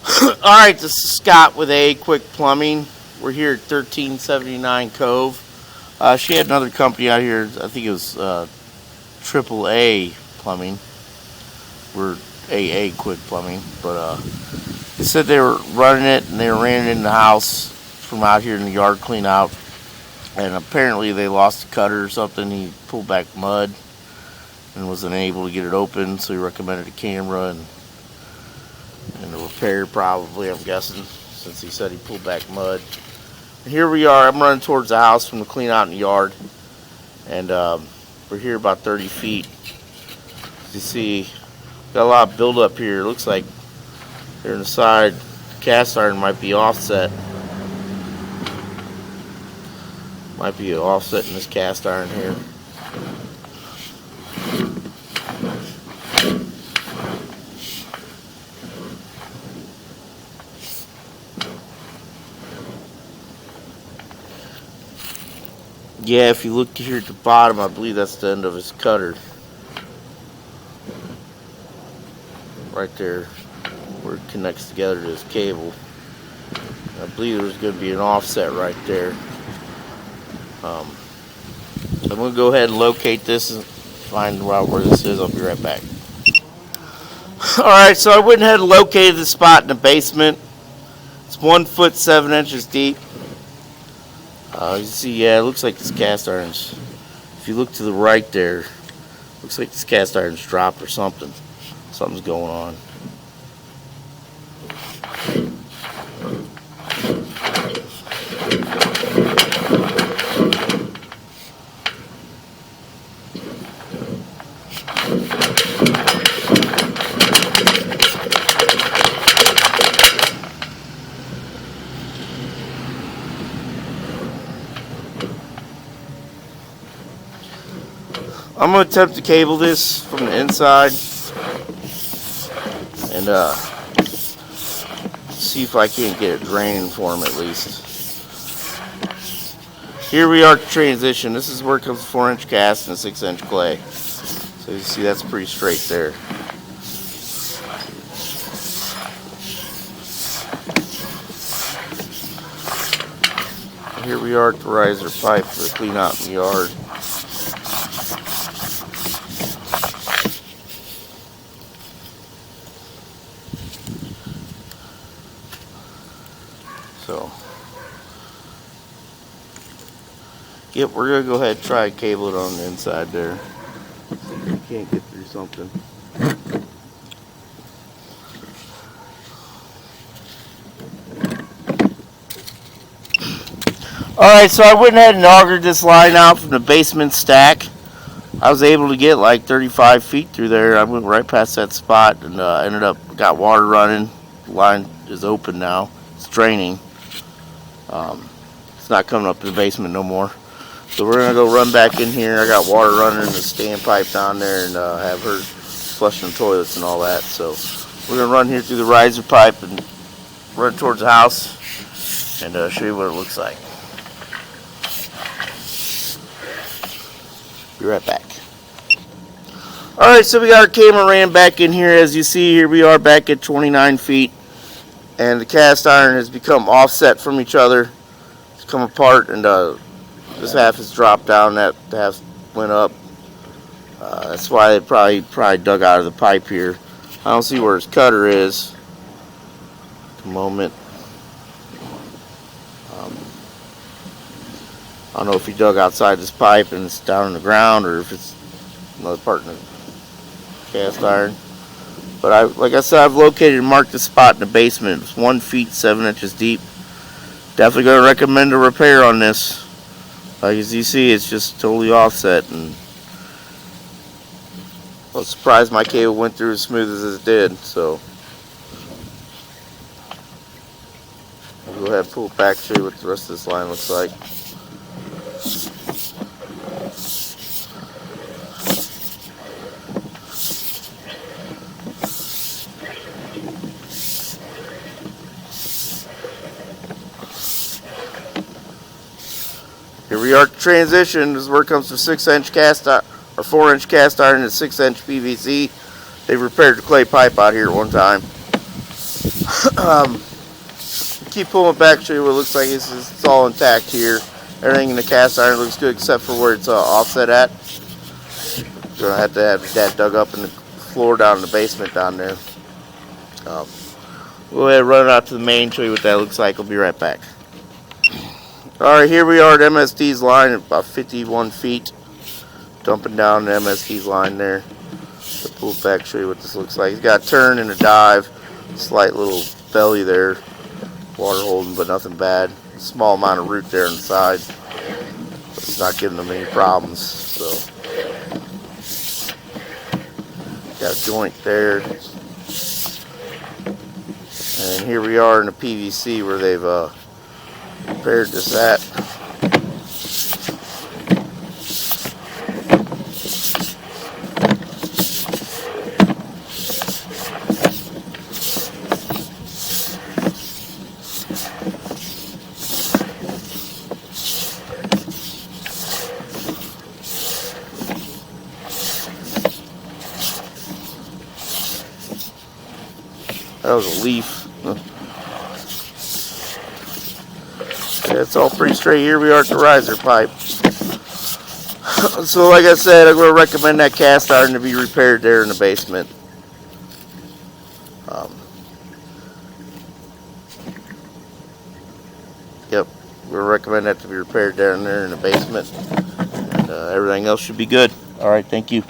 Alright, this is Scott with AAQUICK Plumbing. We're here at 1379 Cove. She had another company out here, I think it was AAA Plumbing. We're AAQUICK Plumbing. But they said they were running it and they ran it in the house from out here in the yard clean out. And apparently they lost a cutter or something. He pulled back mud and wasn't able to get it open, so he recommended a camera and a repair probably, I'm guessing, since he said he pulled back mud. And here we are. I'm running towards the house from the clean out in the yard, and we're here about 30 feet. As you see, got a lot of buildup here. It looks like here on the side, the cast iron might be offset. Might be offset in this cast iron here. Yeah, if you look here at the bottom, I believe that's the end of his cutter. Right there, where it connects together to his cable. I believe there's going to be an offset right there. I'm going to go ahead and locate this and find out where this is. I'll be right back. Alright, so I went ahead and located the spot in the basement. It's 1 foot 7 inches deep. You see, yeah, it looks like this cast iron's, if you look to the right there, looks like this cast iron's dropped or something. Something's going on. I'm going to attempt to cable this from the inside and see if I can't get it draining for him at least. Here we are at the transition. This is where it comes 4-inch cast and 6-inch clay. So you see that's pretty straight there. Here we are at the riser pipe for the clean out in the yard. So, yep, we're going to go ahead and try and cable it on the inside there. Can't get through something. Alright, so I went ahead and augured this line out from the basement stack. I was able to get like 35 feet through there. I went right past that spot and ended up, got water running. The line is open now. It's draining. It's not coming up to the basement no more. So we're going to go run back in here. I got water running in the standpipe down there and have her flushing the toilets and all that. So we're going to run here through the riser pipe and run towards the house and show you what it looks like. Be right back. Alright, so we got our camera ran back in here. As you see, here we are back at 29 feet. And the cast iron has become offset from each other. It's come apart, and this half has dropped down, that half went up. That's why they probably dug out of the pipe here. I don't see where his cutter is at the moment. I don't know if he dug outside this pipe and it's down in the ground, or if it's another part in the cast iron. But like I said, I've located and marked the spot in the basement. It's 1 feet 7 inches deep. Definitely going to recommend a repair on this. Like as you see, it's just totally offset, and I was surprised my cable went through as smooth as it did. So I'll go ahead and pull it back, show you what the rest of this line looks like. Here we are at the transition. This is where it comes to 6-inch cast iron, or 4-inch cast iron and 6-inch PVC. They repaired the clay pipe out here at one time. um, keep pulling back, show you what it looks like. It's all intact here. Everything in the cast iron looks good except for where it's offset at. We're gonna have to have that dug up in the floor down in the basement down there. We'll go ahead and run it out to the main, show you what that looks like. We'll be right back. Alright, here we are at MSD's line at about 51 feet. Dumping down the MSD's line there. So pull it back, show you what this looks like. He's got a turn and a dive. Slight little belly there. Water holding, but nothing bad. Small amount of root there on the side. But it's not giving them any problems. So got a joint there. And here we are in the PVC where they've repaired this at. That was a leaf. Yeah, it's all pretty straight. Here we are at the riser pipe. So like I said, I'm going to recommend that cast iron to be repaired there in the basement. Yep, we'll recommend that to be repaired down there in the basement. And everything else should be good. Alright, thank you.